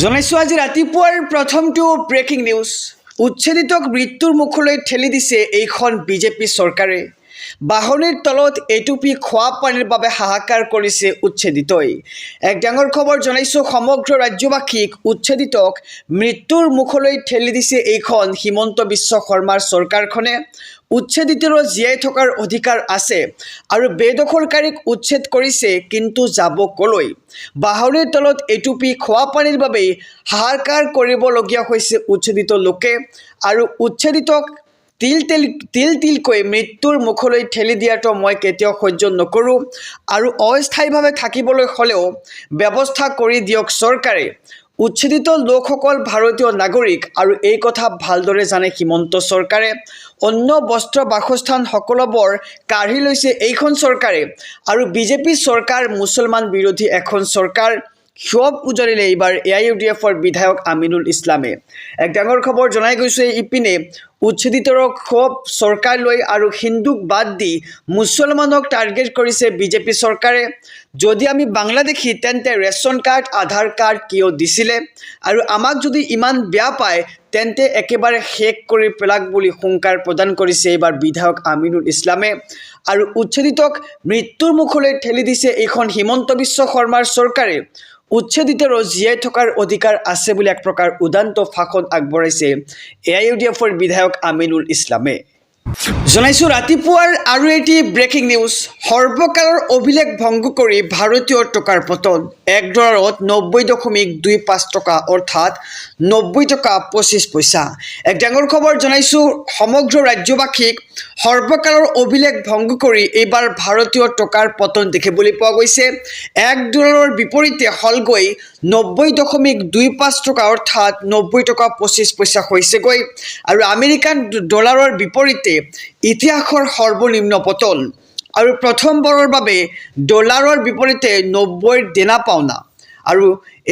জনাইছো আজি ৰাতিপুৱাৰ প্ৰথমটো ব্ৰেকিং নিউজ। উচ্ছেদিতক মৃত্যুৰ মুখলৈ ঠেলি দিছে এইখন বিজেপি চৰকাৰে। বাহনিৰ তলত এটুপি খোৱা পানীৰ বাবে হাহাকাৰ কৰিছে উচ্ছেদিতই। এক ডাঙৰ খবৰ জনাইছো সমগ্ৰ ৰাজ্যবাসীক। উচ্ছেদিতক মৃত্যুৰ মুখলৈ ঠেলি দিছে এইখন হিমন্ত বিশ্ব শৰ্মাৰ চৰকাৰখনে। উচ্ছেদিতৰ জীয়াই থকাৰ অধিকাৰ আছে আৰু বেদখলকাৰীক উচ্ছেদ কৰিছে, কিন্তু যাব কলৈ? বাহনিৰ তলত এটুপি খোৱা পানীৰ বাবে হাহাকাৰ কৰিবলগীয়া হৈছে উচ্ছেদিত লোকে আৰু উচ্ছেদিতক তিলকৈ মৃত্যুৰ মুখলৈ ঠেলি দিয়াটো মই কেতিয়াও সহ্য নকৰোঁ আৰু অস্থায়ীভাৱে থাকিবলৈ হ'লেও ব্যৱস্থা কৰি দিয়ক চৰকাৰে। উচ্ছেদিত লোকসকল ভাৰতীয় নাগৰিক আৰু এই কথা ভালদৰে জানে হিমন্ত চৰকাৰে। অন্য বস্ত্ৰ বাসস্থান সকলোবোৰ কাঢ়ি লৈছে এইখন চৰকাৰে আৰু বিজেপি চৰকাৰ মুছলমান বিৰোধী এখন চৰকাৰ। ক্ষোভ উজলিলে এইবাৰ AIUDFৰ বিধায়ক আমিনুল ইছলামে। এক ডাঙৰ খবৰ জনাই গৈছে, ইপিনে উচ্ছেদিতৰ ক্ষোভ চৰকাৰলৈ আৰু হিন্দুক বাদ দি মুছলমানক টাৰ্গেট কৰিছে বিজেপি চৰকাৰে। যদি আমি বাংলাদেশী তেন্তে ৰেচন কাৰ্ড আধাৰ কাৰ্ড কিয় দিছিলে আৰু আমাক যদি ইমান বেয়া পায় তেন্তে একেবাৰে শেষ কৰি পেলাক বুলি হুংকাৰ প্ৰদান কৰিছে এইবাৰ বিধায়ক আমিনুল ইছলামে। আৰু উচ্ছেদিতক মৃত্যুৰ মুখলৈ ঠেলি দিছে এইখন হিমন্ত বিশ্ব শৰ্মাৰ চৰকাৰে। উচ্ছেদিতৰ জীয়াই থকাৰ অধিকাৰ আছে বুলি এক প্ৰকাৰ উদান্ত ভাষণ আগবঢ়াইছে AIUDFৰ বিধায়ক আমিনুল ইছলামে। জনাইছো ৰাতিপুৱাৰ আৰু এটি ব্ৰেকিং নিউজ। সৰ্বকালৰ অভিলেখ ভংগ কৰি ভাৰতীয় টকাৰ পতন। $1 90.25 টকা, অৰ্থাৎ 90 টকা 25 পইচা। এক ডাঙৰ খবৰ জনাইছো সমগ্ৰ ৰাজ্যবাসীক। সৰ্বকালৰ অভিলেখ ভংগ কৰি এইবাৰ ভাৰতীয় টকাৰ পতন দেখিবলৈ পোৱা গৈছে। $1 বিপৰীতে হলগৈ 90.25 টকা, অৰ্থাৎ 90 টকা 25 পইচা হৈছেগৈ। আৰু আমেৰিকান ডলাৰৰ বিপৰীতে ইতিহাসৰ সৰ্বনিম্ন পতন আৰু প্ৰথমবাৰৰ বাবে ডলাৰৰ বিপৰীতে 90ৰ দেনা পাওনা। আৰু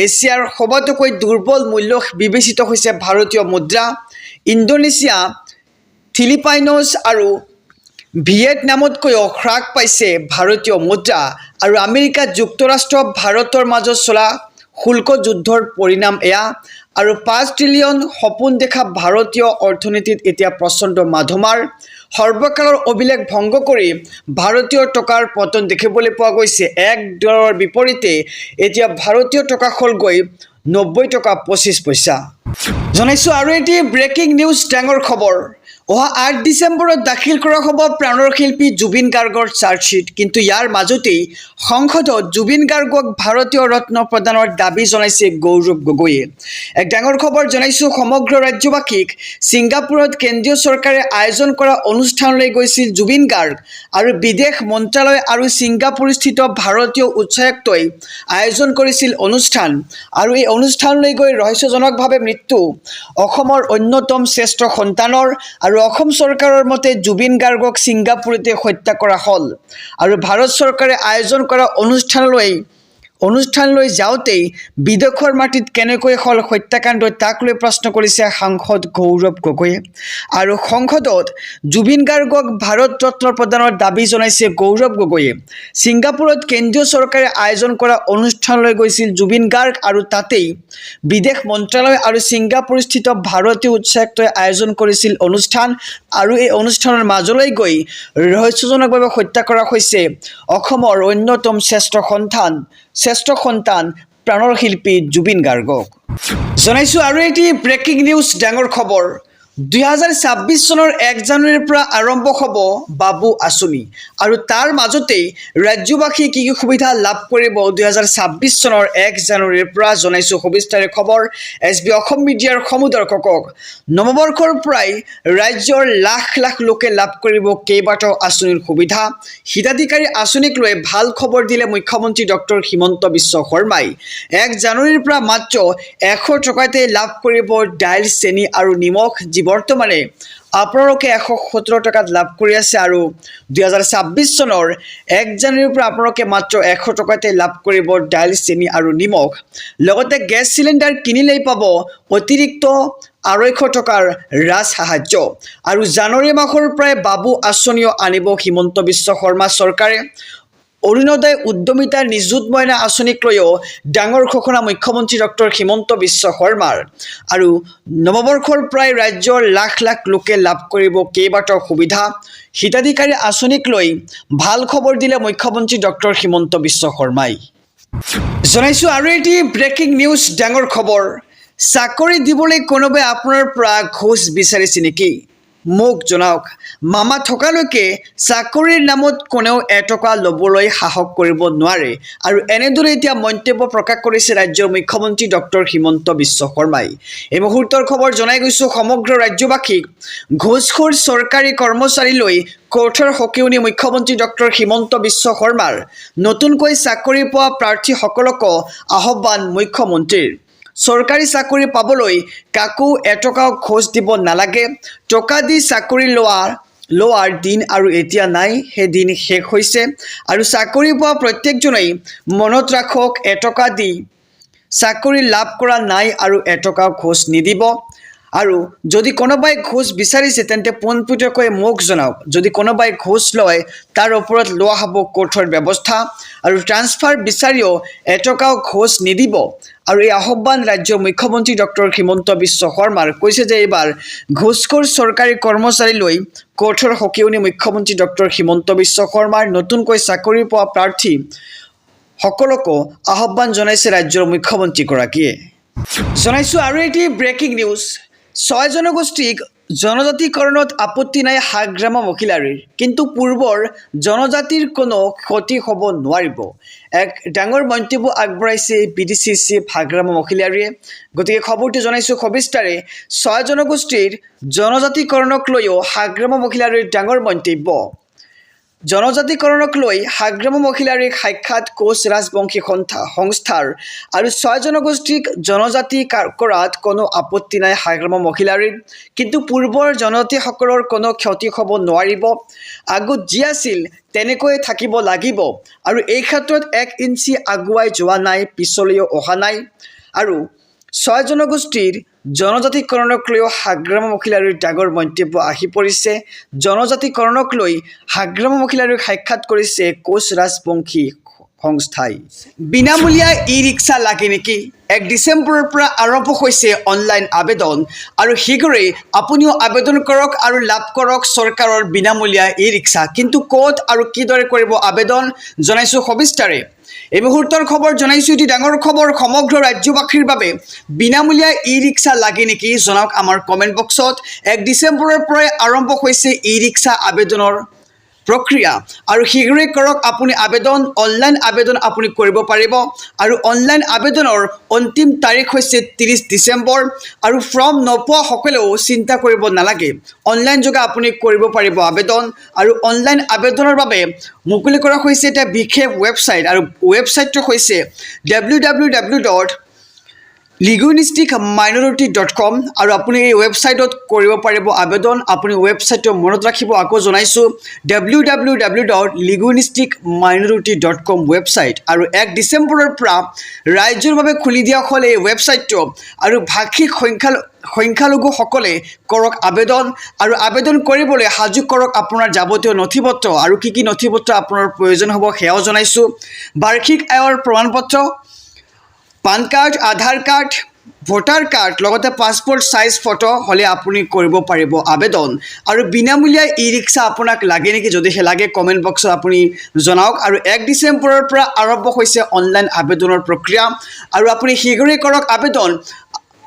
এছিয়াৰ সবাতোকৈ দুৰ্বল মূল্য বিবেচিত হৈছে ভাৰতীয় মুদ্ৰা। ইণ্ডোনেছিয়া, ফিলিপাইনছ আৰু ভিয়েটনামতকৈও হ্ৰাস পাইছে ভাৰতীয় মুদ্ৰা। আৰু আমেৰিকা যুক্তৰাষ্ট্ৰ ভাৰতৰ মাজত চলা শুল্ক যুদ্ধৰ পৰিণাম এয়া। আৰু 5 ট্ৰিলিয়ন সপোন দেখা ভাৰতীয় অৰ্থনীতিত এতিয়া প্ৰচণ্ড মাধমাৰ। সৰ্বকালৰ অভিলেখ ভংগ কৰি ভাৰতীয় টকাৰ পতন দেখিবলৈ পোৱা গৈছে। $1 বিপৰীতে এতিয়া ভাৰতীয় টকা হ'লগৈ 90 টকা 25 পইচা। জনাইছো আৰু এটি ব্ৰেকিং নিউজ, ডাঙৰ খবৰ। অহা 8 ডিচেম্বৰত দাখিল কৰা হ'ব প্ৰাণৰ শিল্পী জুবিন গাৰ্গৰ চাৰ্জশ্বীট। কিন্তু ইয়াৰ মাজতেই সংসদত জুবিন গাৰ্গক ভাৰতীয় ৰত্ন প্ৰদানৰ দাবী জনাইছে গৌৰৱ গগৈয়ে। এক ডাঙৰ খবৰ জনাইছো সমগ্ৰ ৰাজ্যবাসীক। ছিংগাপুৰত কেন্দ্ৰীয় চৰকাৰে আয়োজন কৰা অনুষ্ঠানলৈ গৈছিল জুবিন গাৰ্গ আৰু বিদেশ মন্ত্ৰালয় আৰু ছিংগাপুৰস্থিত ভাৰতীয় উচ্চায়ুক্তই আয়োজন কৰিছিল অনুষ্ঠান। আৰু এই অনুষ্ঠানলৈ গৈ ৰহস্যজনকভাৱে মৃত্যু অসমৰ অন্যতম শ্ৰেষ্ঠ সন্তানৰ। আৰু অসম চৰকাৰৰ মতে জুবিন গাৰ্গক ছিংগাপুৰতে হত্যা কৰা হ'ল। আৰু ভাৰত চৰকাৰে আয়োজন কৰা অনুষ্ঠানলৈ যাওঁতেই বিদেশৰ মাটিত কেনেকৈ হ'ল হত্যাকাণ্ড, তাক লৈ প্ৰশ্ন কৰিছে সাংসদ গৌৰৱ গগৈয়ে। আৰু সংসদত জুবিন গাৰ্গক ভাৰত ৰত্ন প্ৰদানৰ দাবী জনাইছে গৌৰৱ গগৈয়ে। ছিংগাপুৰত কেন্দ্ৰীয় চৰকাৰে আয়োজন কৰা অনুষ্ঠানলৈ গৈছিল জুবিন গাৰ্গ আৰু তাতেই বিদেশ মন্ত্ৰালয় আৰু ছিংগাপুৰস্থিত ভাৰতীয় উচ্চায়ুক্তই আয়োজন কৰিছিল অনুষ্ঠান। আৰু এই অনুষ্ঠানৰ মাজলৈ গৈ ৰহস্যজনকভাৱে হত্যা কৰা হৈছে অসমৰ অন্যতম শ্ৰেষ্ঠ সন্তান প্ৰাণৰ শিল্পী জুবিন গাৰ্গক। জনাইছো আৰু এটি ব্ৰেকিং নিউজ, ডাঙৰ খবৰ। 2026 চনৰ 1 জানুৱাৰীৰ পৰা আৰম্ভ হ'ব বাবু আঁচনি। আৰু তাৰ মাজতেই ৰাজ্যবাসী কি কি সুবিধা লাভ কৰিব 2026 চনৰ 1 জানুৱাৰীৰ পৰা, জনাইছো সবিস্তাৰে খবৰ SB অসম মিডিয়াৰ সমুদৰ্শকক। নৱবৰ্ষৰ পৰাই ৰাজ্যৰ লাখ লাখ লোকে লাভ কৰিব কেইবাটাও আঁচনিৰ সুবিধা। হিতাধিকাৰী আঁচনিক লৈ ভাল খবৰ দিলে মুখ্যমন্ত্ৰী ডক্টৰ হিমন্ত বিশ্ব শৰ্মাই। 1 জানুৱাৰীৰ পৰা মাত্ৰ 100 টকাতে লাভ কৰিব দাইল, চেনি আৰু নিমখ, যি বৰ্তমানে আপোনালোকে 117 টকাত লাভ কৰি আছে। আৰু 2026 চনৰ 1 জানুৱাৰীৰ পৰা আপোনালোকে মাত্ৰ 100 টকাতে লাভ কৰিব দাইল, চেনি আৰু নিমখ। লগতে গেছ চিলিণ্ডাৰ কিনিলেই পাব অতিৰিক্ত 250 টকাৰ ৰাজ সাহায্য। আৰু জানুৱাৰী মাহৰ পৰাই বাবু আঁচনিও আনিব হিমন্ত বিশ্ব শৰ্মা চৰকাৰে। অৰুণোদয় উদ্যমিতা নিযুত মইনা আঁচনিক লৈও ডাঙৰ ঘোষণা মুখ্যমন্ত্ৰী ডক্টৰ হিমন্ত বিশ্ব শৰ্মাৰ আৰু নৱবৰ্ষৰ প্ৰায় ৰাজ্যৰ লাখ লাখ লোকে লাভ কৰিব কেইবাটাও সুবিধা হিতাধিকাৰী আঁচনিক লৈ ভাল খবৰ দিলে মুখ্যমন্ত্ৰী ডক্টৰ হিমন্ত বিশ্ব শৰ্মাই জনাইছোঁ আৰু এটি ব্ৰেকিং নিউজ ডাঙৰ খবৰ চাকৰি দিবলৈ কোনোবাই আপোনাৰ পৰা ঘোষ বিচাৰিছে নেকি মোক জনাওক মামা থকালৈকে চাকৰিৰ নামত কোনেও এটকা ল'বলৈ সাহস কৰিব নোৱাৰে আৰু এনেদৰে এতিয়া মন্তব্য প্ৰকাশ কৰিছে ৰাজ্যৰ মুখ্যমন্ত্ৰী ডক্টৰ হিমন্ত বিশ্ব শৰ্মাই এই মুহূৰ্তৰ খবৰ জনাই গৈছোঁ সমগ্ৰ ৰাজ্যবাসীক ঘোষখোৰ চৰকাৰী কৰ্মচাৰীলৈ কঠোৰ সকীয়নি মুখ্যমন্ত্ৰী ডক্টৰ হিমন্ত বিশ্ব শৰ্মাৰ নতুনকৈ চাকৰি পোৱা প্ৰাৰ্থীসকলকো আহ্বান মুখ্যমন্ত্ৰীৰ চৰকাৰী চাকৰি পাবলৈ কাকো এটকাও ঘোষ দিব নালাগে টকা দি চাকৰি লোৱাৰ দিন আৰু এতিয়া নাই সেই দিন শেষ হৈছে আৰু চাকৰি পোৱা প্ৰত্যেকজনেই মনত ৰাখক এটকা দি চাকৰি লাভ কৰা নাই আৰু এটকাও ঘোষ নিদিব আৰু যদি কোনোবাই ঘোষ বিচাৰিছে তেন্তে পোনপটীয়াকৈ মোক জনাওক যদি কোনোবাই ঘোষ লয় তাৰ ওপৰত লোৱা হ'ব কঠোৰ ব্যৱস্থা আৰু ট্ৰান্সফাৰ বিচাৰিও এটকাও ঘোষ নিদিব আৰু এই আহ্বান ৰাজ্যৰ মুখ্যমন্ত্ৰী ডক্টৰ হিমন্ত বিশ্ব শৰ্মাৰ কৈছে যে এইবাৰ ঘোষখোৰ চৰকাৰী কৰ্মচাৰীলৈ কঠোৰ সকীয়নি মুখ্যমন্ত্ৰী ডক্টৰ হিমন্ত বিশ্ব শৰ্মাৰ নতুনকৈ চাকৰি পোৱা প্ৰাৰ্থী সকলকো আহ্বান জনাইছে ৰাজ্যৰ মুখ্যমন্ত্ৰীগৰাকীয়ে জনাইছোঁ আৰু এটি ব্ৰেকিং নিউজ 6 জনগোষ্ঠীক জনজাতিকৰণত আপত্তি নাই হাগ্ৰাম মহিলাৰীৰ কিন্তু পূৰ্বৰ জনজাতিৰ কোনো ক্ষতি হ'ব নোৱাৰিব এক ডাঙৰ মন্তব্য আগবঢ়াইছে BDCC হাগ্ৰাম মহিলাৰীয়ে গতিকে খবৰটো জনাইছোঁ সবিস্তাৰে 6 জনগোষ্ঠীৰ জনজাতিকৰণক লৈও হাগ্ৰাম মহিলাৰীৰ ডাঙৰ মন্তব্য জনজাতিকৰণক লৈ হাগ্ৰাম মহিলাৰীক সাক্ষাৎ কোচ ৰাজবংশী সংস্থাৰ আৰু 6 জনগোষ্ঠীক জনজাতি কৰাত কোনো আপত্তি নাই হাগ্ৰাম মহিলাৰীৰ কিন্তু পূৰ্বৰ জনজাতিসকলৰ কোনো ক্ষতি হ'ব নোৱাৰিব আগত যি আছিল তেনেকৈয়ে থাকিব লাগিব আৰু এই ক্ষেত্ৰত 1 ইঞ্চি আগুৱাই যোৱা নাই পিছলৈও অহা নাই আৰু 6 জনগোষ্ঠীৰ জনজাতিকৰণক লৈ হাগ্ৰাম মহিলাৰীৰ ডাঙৰ মন্তব্য আহি পৰিছে জনজাতিকৰণক লৈ হাগ্ৰাম মহিলাৰীক সাক্ষাৎ কৰিছে কোচ ৰাজবংশী সংস্থাই বিনামূলীয়া ই-ৰিক্সা লাগে নেকি 1 ডিচেম্বৰৰ পৰা আৰম্ভ হৈছে অনলাইন আবেদন আৰু শীঘ্ৰেই আপুনিও আবেদন কৰক আৰু লাভ কৰক চৰকাৰৰ বিনামূলীয়া ই-ৰিক্সা কিন্তু ক'ত আৰু কিদৰে কৰিব আবেদন জনাইছোঁ সবিস্তাৰে এই মুহূৰ্তৰ খবৰ জনাইছোঁ এটি ডাঙৰ খবৰ সমগ্ৰ ৰাজ্যবাসীৰ বাবে বিনামূলীয়া ই-ৰিক্সা লাগে নেকি জনাওক আমাৰ কমেণ্ট বক্সত 1 ডিচেম্বৰৰ পৰাই আৰম্ভ হৈছে ই-ৰিক্সা আবেদনৰ প্ৰক্ৰিয়া আৰু শীঘ্ৰেই কৰক আপুনি আবেদন অনলাইন আবেদন আপুনি কৰিব পাৰিব আৰু অনলাইন আবেদনৰ অন্তিম তাৰিখ হৈছে 30 ডিচেম্বৰ আৰু ফৰ্ম নোপোৱা সকলেও চিন্তা কৰিব নালাগে অনলাইন যোগে আপুনি কৰিব পাৰিব আবেদন আৰু অনলাইন আবেদনৰ বাবে মুকলি কৰা হৈছে এটা বিশেষ ৱেবছাইট আৰু ৱেবছাইটটো হৈছে www.linguisticminority.com আৰু আপুনি এই ৱেবছাইটত কৰিব পাৰিব আবেদন আপুনি ৱেবছাইটটো মনত ৰাখিব আকৌ জনাইছোঁ www.linguisticminority.com ৱেবছাইট আৰু 1 ডিচেম্বৰৰ পৰা ৰাজ্যৰ বাবে খুলি দিয়া হ'ল এই ৱেবছাইটটো আৰু ভাষিক সংখ্যালঘুসকলে কৰক আবেদন আৰু আবেদন কৰিবলৈ সাজু কৰক আপোনাৰ যাৱতীয় নথিপত্ৰ আৰু কি নথিপত্ৰ আপোনাৰ প্ৰয়োজন হ'ব সেয়াও জনাইছোঁ বাৰ্ষিক আয়ৰ প্ৰমাণপত্ৰ পান কাৰ্ড আধাৰ কাৰ্ড ভোটাৰ কাৰ্ড লগতে পাছপোৰ্ট সাইজ ফটো হলে আপুনি কৰিব পাৰিব আবেদন আৰু বিনামূলীয়া ই-ৰিক্সা আপোনাক লাগে নেকি যদিহে লাগে কমেণ্ট বক্সত আপুনি জনাওক আৰু 1 ডিচেম্বৰৰ পৰা আৰম্ভ হৈছে অনলাইন আবেদনৰ প্ৰক্ৰিয়া আৰু আপুনি শীঘ্ৰেই কৰক আবেদন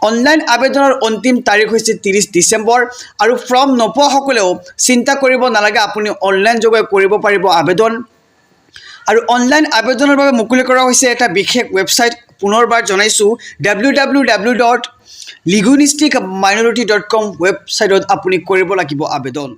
অনলাইন আবেদনৰ অন্তিম তাৰিখ হৈছে 30 ডিচেম্বৰ আৰু ফৰ্ম নোপোৱা সকলেও চিন্তা কৰিব নালাগে আপুনি অনলাইন যোগে কৰিব পাৰিব আবেদন আৰু অনলাইন আবেদনৰ বাবে মুকলি কৰা হৈছে এটা বিশেষ ৱেবছাইট পুনৰবাৰ জনাইছোঁ www.linguisticminority.com ৱেবছাইটত আপুনি কৰিব লাগিব আবেদন